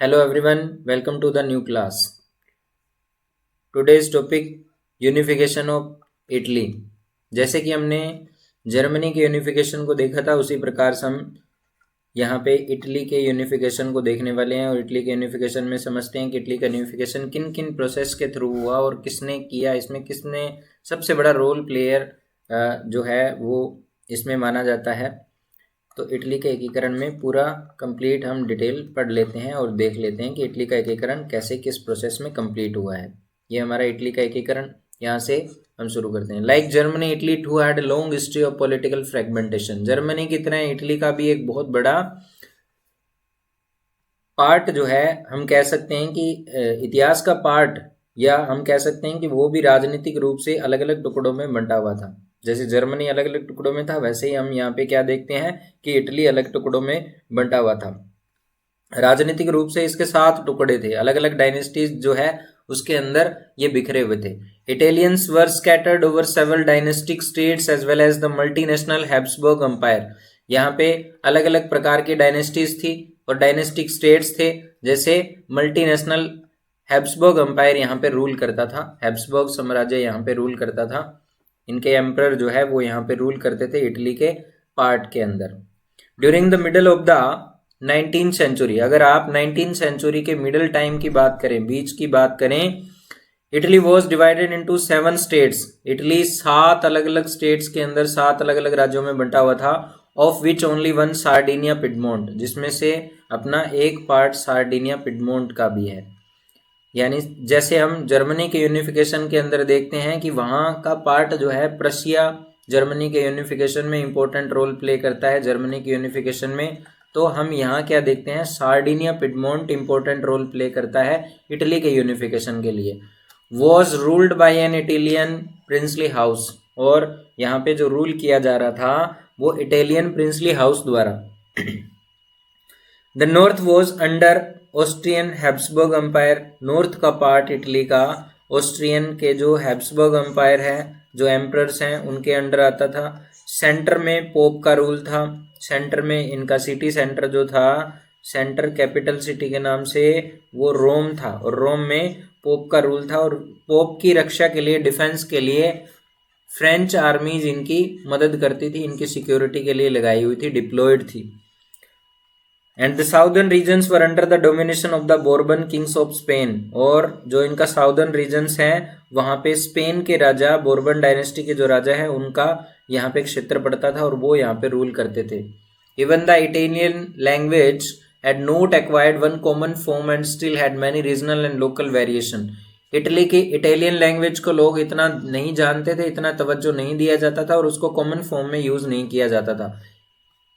Hello everyone, welcome to the new class. Today's topic unification of Italy. जैसे कि हमने Germany के unification को देखा था उसी प्रकार से हम यहाँ पे इटली के यूनिफिकेशन को देखने वाले हैं और इटली के यूनिफिकेशन में समझते हैं कि इटली का यूनिफिकेशन किन किन प्रोसेस के थ्रू हुआ और किसने किया, इसमें किसने सबसे बड़ा रोल प्लेयर जो है वो इसमें माना जाता है। तो इटली के एकीकरण में पूरा कंप्लीट हम डिटेल पढ़ लेते हैं और देख लेते हैं कि इटली का एकीकरण कैसे किस प्रोसेस में कंप्लीट हुआ है। ये हमारा इटली का एकीकरण, यहाँ से हम शुरू करते हैं। Like Germany, Italy too had long history of political fragmentation. Germany की तरह इटली का भी एक बहुत बड़ा पार्ट जो है, हम कह सकते हैं कि इतिहास का पार्ट, या हम कह सकते हैं कि वो भी राजनीतिक रूप से अलग अलग टुकड़ों में बंटा हुआ था। जैसे जर्मनी अलग अलग टुकड़ों में था, वैसे ही हम यहाँ पे क्या देखते हैं कि इटली अलग टुकड़ों में बंटा हुआ था। राजनीतिक रूप से इसके 7 टुकड़े थे, अलग अलग डायनेस्टीज जो है उसके अंदर ये बिखरे हुए थे। Italians were scattered over several dynastic states as well as the multinational Habsburg empire. यहाँ पे अलग अलग प्रकार की डायनेस्टीज थी और डायनेस्टिक स्टेट्स थे। जैसे मल्टीनेशनल हैब्सबर्ग एम्पायर यहाँ पे रूल करता था, हैब्सबर्ग साम्राज्य यहाँ पे रूल करता था। इनके एम्परर जो है वो यहाँ पे रूल करते थे इटली के पार्ट के अंदर। During the middle of the 19th century, अगर आप 19th सेंचुरी के मिडल टाइम की बात करें, बीच की बात करें, Italy was divided into 7 states. Italy 7 अलग अलग स्टेट्स के अंदर 7 अलग अलग राज्यों में बंटा हुआ था। Of which only one Sardinia Piedmont, जिसमें से अपना एक पार्ट सार्डिनिया पिडमोंट का भी है। यानी जैसे हम जर्मनी के यूनिफिकेशन के अंदर देखते हैं कि वहाँ का पार्ट जो है प्रशिया जर्मनी के यूनिफिकेशन में इंपॉर्टेंट रोल प्ले करता है। जर्मनी के यूनिफिकेशन में तो हम यहाँ क्या देखते हैं, Sardinia Piedmont important role play करता है इटली के यूनिफिकेशन के लिए। Was ruled by an Italian princely house, और यहाँ पे जो रूल किया जा रहा था वो इटालियन प्रिंसली हाउस द्वारा। The north was under Austrian Habsburg empire. North का पार्ट इटली का ऑस्ट्रियन के जो हैब्सबर्ग एम्पायर है, जो एम्परर्स हैं, उनके अंडर आता था। सेंटर में पोप का रूल था। सेंटर में इनका सिटी सेंटर जो था, सेंटर कैपिटल सिटी के नाम से वो रोम था, और रोम में पोप का रूल था। और पोप की रक्षा के लिए, डिफेंस के लिए फ्रेंच आर्मीज इनकी मदद करती थी, इनकी सिक्योरिटी के लिए लगाई हुई थी, डिप्लॉयड थी। And the southern regions were under the domination of the Bourbon kings of Spain. और जो इनका साउदर्न रीजन्स हैं वहाँ पे स्पेन के राजा, बोर्बन डायनेस्टी के जो राजा हैं, उनका यहाँ पे क्षेत्र पड़ता था और वो यहाँ पे रूल करते थे। Even the Italian language had not acquired one common form and still had many regional and local variation। Italy की इटालियन लैंग्वेज को लोग इतना नहीं जानते थे, इतना तवज्जो नहीं दिया जाता था और उसको कॉमन फॉर्म में यूज नहीं किया जाता था।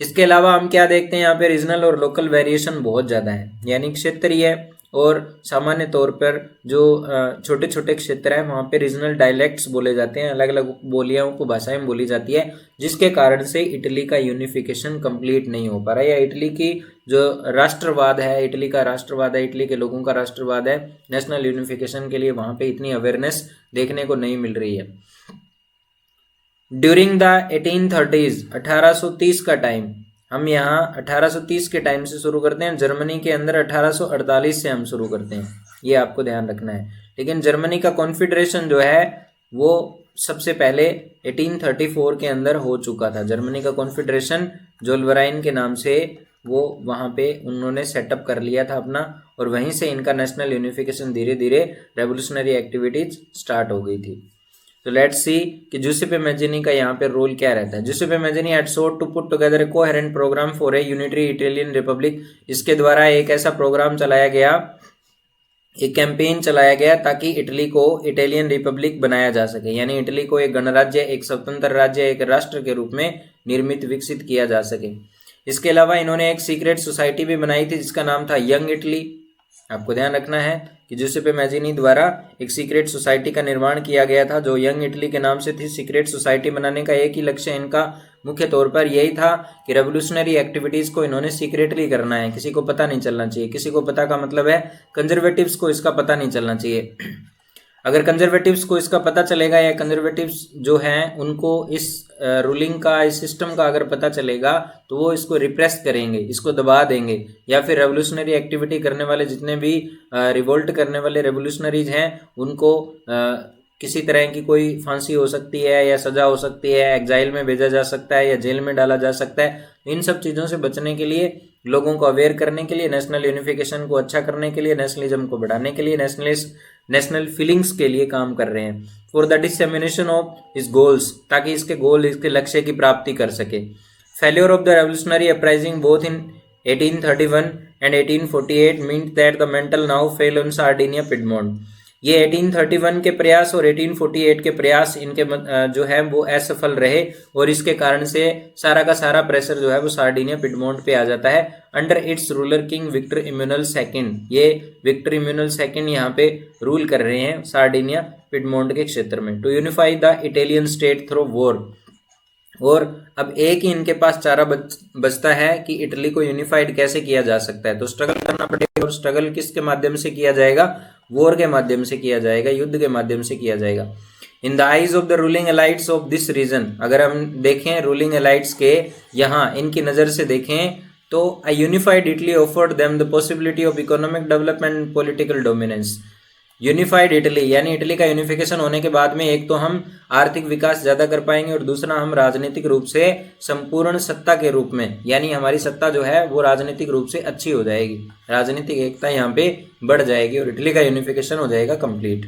इसके अलावा हम क्या देखते हैं, यहाँ पे रीजनल और लोकल वेरिएशन बहुत ज़्यादा है। यानी क्षेत्रीय और सामान्य तौर पर जो छोटे छोटे क्षेत्र हैं वहाँ पे रीजनल डायलेक्ट्स बोले जाते हैं, अलग अलग बोलियाँ को भाषाएं बोली जाती है, जिसके कारण से इटली का यूनिफिकेशन कंप्लीट नहीं हो पा रहा है। या इटली की जो राष्ट्रवाद है, इटली का राष्ट्रवाद है, इटली के लोगों का राष्ट्रवाद है, नेशनल यूनिफिकेशन के लिए वहाँ पे इतनी अवेयरनेस देखने को नहीं मिल रही है। ड्यूरिंग द 1830s, 1830 का टाइम, हम यहाँ 1830 के टाइम से शुरू करते हैं। जर्मनी के अंदर 1848 से हम शुरू करते हैं, ये आपको ध्यान रखना है। लेकिन जर्मनी का कॉन्फेडरेशन जो है वो सबसे पहले 1834 के अंदर हो चुका था। जर्मनी का कॉन्फेडरेशन जोल्वराइन के नाम से वो वहाँ पे उन्होंने सेटअप कर लिया था अपना, और वहीं से इनका नेशनल यूनिफिकेशन धीरे धीरे रेवोल्यूशनरी एक्टिविटीज स्टार्ट हो गई थी। तो लेट्स सी कि जूसेपे मैजिनी का यहाँ पे रोल क्या रहता है। Giuseppe Mazzini had sought to put together a coherent programme for a unitary Italian republic. इसके द्वारा एक ऐसा प्रोग्राम चलाया गया, एक कैंपेन चलाया गया ताकि इटली को इटालियन रिपब्लिक बनाया जा सके, यानी इटली को एक गणराज्य, एक स्वतंत्र राज्य, एक राष्ट्र के रूप में निर्मित विकसित किया जा सके। इसके अलावा इन्होंने एक सीक्रेट सोसाइटी भी बनाई थी जिसका नाम था यंग इटली। आपको ध्यान रखना है कि जूसेपे मैजिनी द्वारा एक सीक्रेट सोसाइटी का निर्माण किया गया था जो यंग इटली के नाम से थी। सीक्रेट सोसाइटी बनाने का एक ही लक्ष्य इनका मुख्य तौर पर यही था कि रेवोल्यूशनरी एक्टिविटीज को इन्होंने सीक्रेटली करना है, किसी को पता नहीं चलना चाहिए। किसी को पता का मतलब है कंजर्वेटिव्स को इसका पता नहीं चलना चाहिए। अगर कंजर्वेटिव्स को इसका पता चलेगा या कंजर्वेटिव्स जो हैं उनको इस रूलिंग का, इस सिस्टम का अगर पता चलेगा तो वो इसको रिप्रेस करेंगे, इसको दबा देंगे, या फिर रेवोल्यूशनरी एक्टिविटी करने वाले जितने भी रिवोल्ट करने वाले रेवोल्यूशनरीज हैं उनको किसी तरह की कोई फांसी हो सकती है या सजा हो सकती है, एग्जाइल में भेजा जा सकता है या जेल में डाला जा सकता है। इन सब चीज़ों से बचने के लिए, लोगों को अवेयर करने के लिए, नेशनल यूनिफिकेशन को अच्छा करने के लिए, नेशनलिज्म को बढ़ाने के लिए, नेशनल फीलिंग्स के लिए काम कर रहे हैं। For the dissemination of his goals, ताकि इसके गोल, इसके लक्ष्य की प्राप्ति कर सके। Failure of the revolutionary uprising both in 1831 and 1848 means that the mental now fell on Sardinia Piedmont. ये 1831 के प्रयास और 1848 के प्रयास इनके जो है वो असफल रहे और इसके कारण से सारा का सारा प्रेशर जो है वो सार्डिनिया पिडमोंट पे आ जाता है। Under its ruler king Victor Emmanuel second, ये विक्टर इम्यूनल सेकंड यहाँ पे रूल कर रहे हैं सार्डिनिया पिडमोंट के क्षेत्र में। To unify the Italian state through war, और अब एक ही इनके पास चारा बचता है कि इटली को यूनिफाइड कैसे किया जा सकता है। तो स्ट्रगल करना पड़ेगा, और स्ट्रगल किसके माध्यम से किया जाएगा? वॉर के माध्यम से किया जाएगा, युद्ध के माध्यम से किया जाएगा। In the eyes of the ruling elites of this region, अगर हम देखें रूलिंग एलाइट्स के यहाँ, इनकी नज़र से देखें तो a unified Italy offered them the possibility of economic development and political dominance. Unified Italy यानी इटली का यूनिफिकेशन होने के बाद में एक तो हम आर्थिक विकास ज़्यादा कर पाएंगे और दूसरा हम राजनीतिक रूप से संपूर्ण सत्ता के रूप में, यानी हमारी सत्ता जो है वो राजनीतिक रूप से अच्छी हो जाएगी, राजनीतिक एकता यहाँ पे बढ़ जाएगी और इटली का यूनिफिकेशन हो जाएगा कंप्लीट।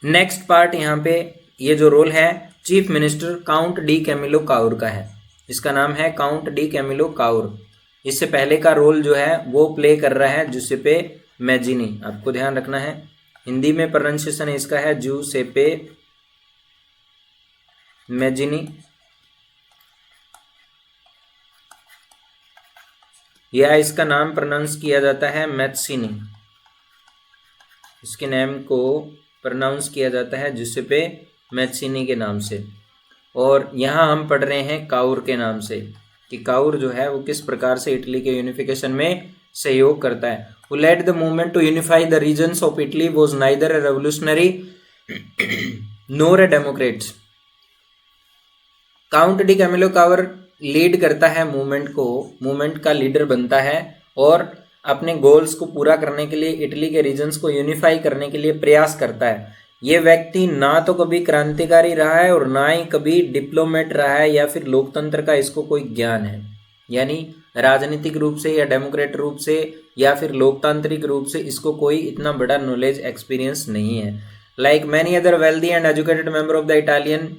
नेक्स्ट पार्ट यहाँ पे ये जो रोल है chief minister Count de Camillo Cavour का है, इसका नाम है काउंट डी कैमिलो काउर। इससे पहले का रोल जो है वो प्ले कर रहा है जुसेपे मैजिनी, आपको ध्यान रखना है। हिंदी में प्रोनाउंसिएशन इसका है जुसेपे मैजिनी, या इसका नाम प्रोनाउंस किया जाता है मैत्सिनी, इसके नेम को प्रोनाउंस किया जाता है जुसेपे मैत्सिनी के नाम से। और यहाँ हम पढ़ रहे हैं काउर के नाम से कि काउर जो है वो किस प्रकार से इटली के यूनिफिकेशन में सहयोग करता है। Who led the movement to unify the regions of Italy was neither a revolutionary nor a Democrat. Count de Camillo Cavour lead करता है मूवमेंट को, मूवमेंट का लीडर बनता है और अपने गोल्स को पूरा करने के लिए इटली के रीजन्स को यूनिफाई करने के लिए प्रयास करता है। ये व्यक्ति ना तो कभी क्रांतिकारी रहा है और ना ही कभी डिप्लोमेट रहा है या फिर लोकतंत्र का इसको कोई ज्ञान है, यानी राजनीतिक रूप से या डेमोक्रेट रूप से या फिर लोकतांत्रिक रूप से इसको कोई इतना बड़ा नॉलेज एक्सपीरियंस नहीं है। Like many other wealthy and educated member of the Italian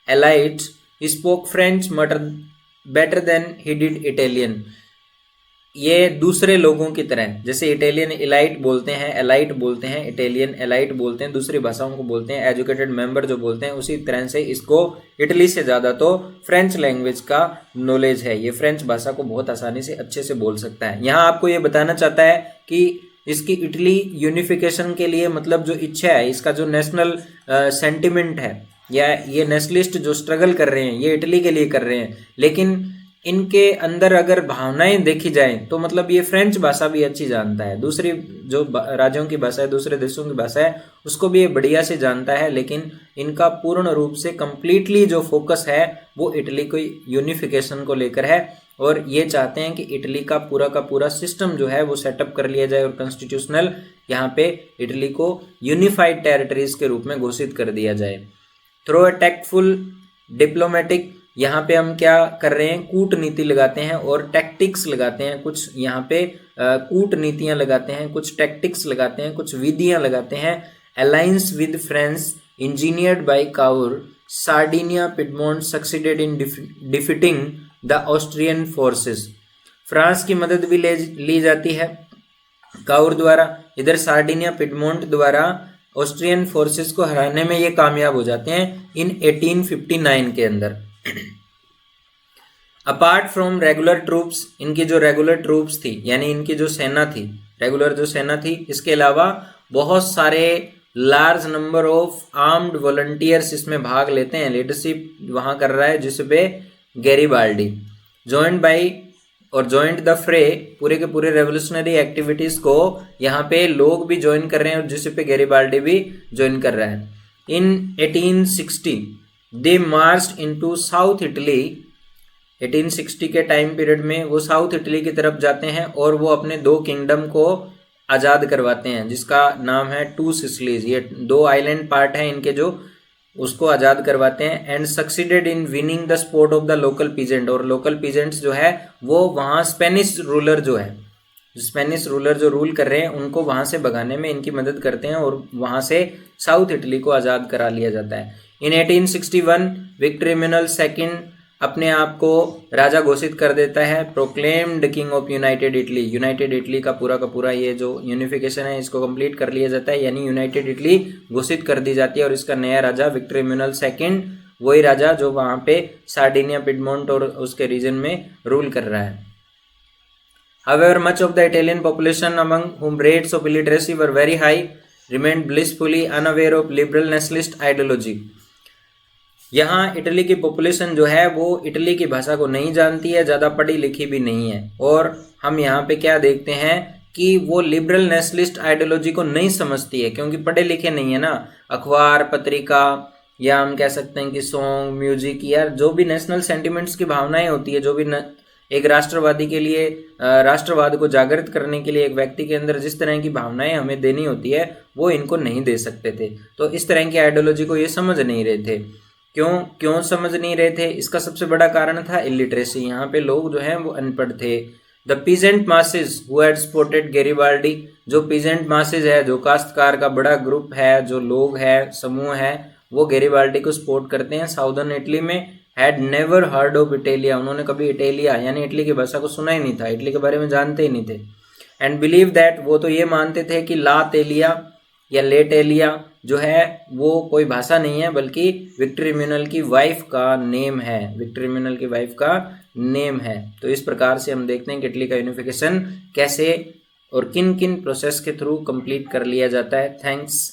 elites spoke French better than he did Italian. ये दूसरे लोगों की तरह, जैसे इटालियन एलाइट बोलते हैं, एलाइट बोलते हैं, इटालियन एलाइट बोलते हैं, दूसरी भाषाओं को बोलते हैं एजुकेटेड मेंबर जो बोलते हैं, उसी तरह से इसको इटली से ज़्यादा तो फ्रेंच लैंग्वेज का नॉलेज है। ये फ्रेंच भाषा को बहुत आसानी से अच्छे से बोल सकता है। यहाँ आपको ये बताना चाहता है कि इसकी इटली यूनिफिकेशन के लिए मतलब जो इच्छा है, इसका जो नेशनल सेंटिमेंट है या ये नेशनलिस्ट जो स्ट्रगल कर रहे हैं ये इटली के लिए कर रहे हैं, लेकिन इनके अंदर अगर भावनाएं देखी जाएं तो मतलब ये फ्रेंच भाषा भी अच्छी जानता है, दूसरी जो राज्यों की भाषा है, दूसरे देशों की भाषा है, उसको भी ये बढ़िया से जानता है, लेकिन इनका पूर्ण रूप से कंप्लीटली जो फोकस है वो इटली को यूनिफिकेशन को लेकर है और ये चाहते हैं कि इटली का पूरा सिस्टम जो है वो सेटअप कर लिया जाए और कॉन्स्टिट्यूशनल यहाँ पे इटली को यूनिफाइड टेरिटरीज के रूप में घोषित कर दिया जाए। थ्रू अ टैक्टफुल डिप्लोमेटिक, यहाँ पे हम क्या कर रहे हैं, कूटनीति लगाते हैं और टैक्टिक्स लगाते हैं, कुछ यहाँ पे कूटनीतियाँ लगाते हैं, कुछ टैक्टिक्स लगाते हैं, कुछ विधियाँ लगाते हैं। Alliance with France engineered by Cavour, Sardinia Piedmont succeeded in defeating the Austrian forces. France की मदद भी ली जाती है काउर द्वारा, इधर सार्डिनिया पिडमोंट द्वारा ऑस्ट्रियन फोर्सेस को हराने में ये कामयाब हो जाते हैं इन 1859 के अंदर। अपार्ट फ्रॉम रेगुलर ट्रूप्स, इनकी जो रेगुलर ट्रूप्स थी यानी इनकी जो सेना थी, रेगुलर जो सेना थी, इसके अलावा बहुत सारे large number of armed volunteers इसमें भाग लेते हैं। लीडरशिप वहाँ कर रहा है जिसपे गैरिबाल्डी, जॉइंड बाय और जॉइंट द फ्रे, पूरे के पूरे रेवोल्यूशनरी एक्टिविटीज को यहाँ पे लोग भी ज्वाइन कर रहे हैं और जिस पे गैरिबाल्डी भी ज्वाइन कर रहा है। इन 1860 दे मार्च्ड इनटू साउथ इटली। 1860 के टाइम पीरियड में वो साउथ इटली की तरफ जाते हैं और वो अपने 2 किंगडम को आज़ाद करवाते हैं, जिसका नाम है 2 सिसिलीज। ये 2 आइलैंड पार्ट हैं इनके, जो उसको आज़ाद करवाते हैं। And succeeded in winning the support of the local peasant, और लोकल पीजेंट्स जो है वो वहाँ स्पेनिश रूलर जो रूल कर रहे हैं उनको वहाँ से भगाने में इनकी मदद करते हैं और वहाँ से साउथ इटली को आज़ाद करा लिया जाता है। इन 1861 विक्टोरियन सेकंड अपने आप को राजा घोषित कर देता है, proclaimed king of United Italy. United Italy का पूरा ये जो यूनिफिकेशन है इसको कंप्लीट कर लिया जाता है, यानी यूनाइटेड इटली घोषित कर दी जाती है और इसका नया राजा विक्टोरियन सेकंड, वही राजा जो वहाँ पे सार्डिनिया, पिडमोंट और उसके रीजन में रूल कर रहा है। However, much of the Italian population, among whom rates of illiteracy were very high, remained blissfully unaware of liberal nationalist ideology. यहाँ इटली की पॉपुलेशन जो है वो इटली की भाषा को नहीं जानती है, ज़्यादा पढ़ी लिखी भी नहीं है, और हम यहाँ पे क्या देखते हैं कि वो लिबरल नेशनलिस्ट आइडियोलॉजी को नहीं समझती है, क्योंकि पढ़े लिखे नहीं है ना। अखबार, पत्रिका, या हम कह सकते हैं कि सॉन्ग, म्यूजिक, या जो भी नेशनल सेंटिमेंट्स की भावनाएं होती है, जो भी एक राष्ट्रवादी के लिए राष्ट्रवाद को जागृत करने के लिए एक व्यक्ति के अंदर जिस तरह की भावनाएं हमें देनी होती है वो इनको नहीं दे सकते थे। तो इस तरह की आइडियोलॉजी को ये समझ नहीं रहे थे। क्यों समझ नहीं रहे थे? इसका सबसे बड़ा कारण था इलिटरेसी। यहाँ पे लोग जो हैं वो अनपढ़ थे। The peasant masses who had supported Garibaldi, जो पीजेंट मासेज है, जो काश्तकार का बड़ा ग्रुप है, जो लोग है, समूह है, वो गैरिबाल्डी को सपोर्ट करते हैं साउदर्न इटली में। Had never heard of Italia, उन्होंने कभी इटालिया यानी इटली की भाषा को सुना ही नहीं था, इटली के बारे में जानते ही नहीं थे। एंड बिलीव दैट, वो तो ये मानते थे कि ला तेलिया या लेटेलिया जो है वो कोई भाषा नहीं है, बल्कि विक्टोरियन की वाइफ का नेम है, विक्टोरियन की वाइफ का नेम है। तो इस प्रकार से हम देखते हैं कि इटली का यूनिफिकेशन कैसे और किन किन प्रोसेस के थ्रू कंप्लीट कर लिया जाता है। थैंक्स।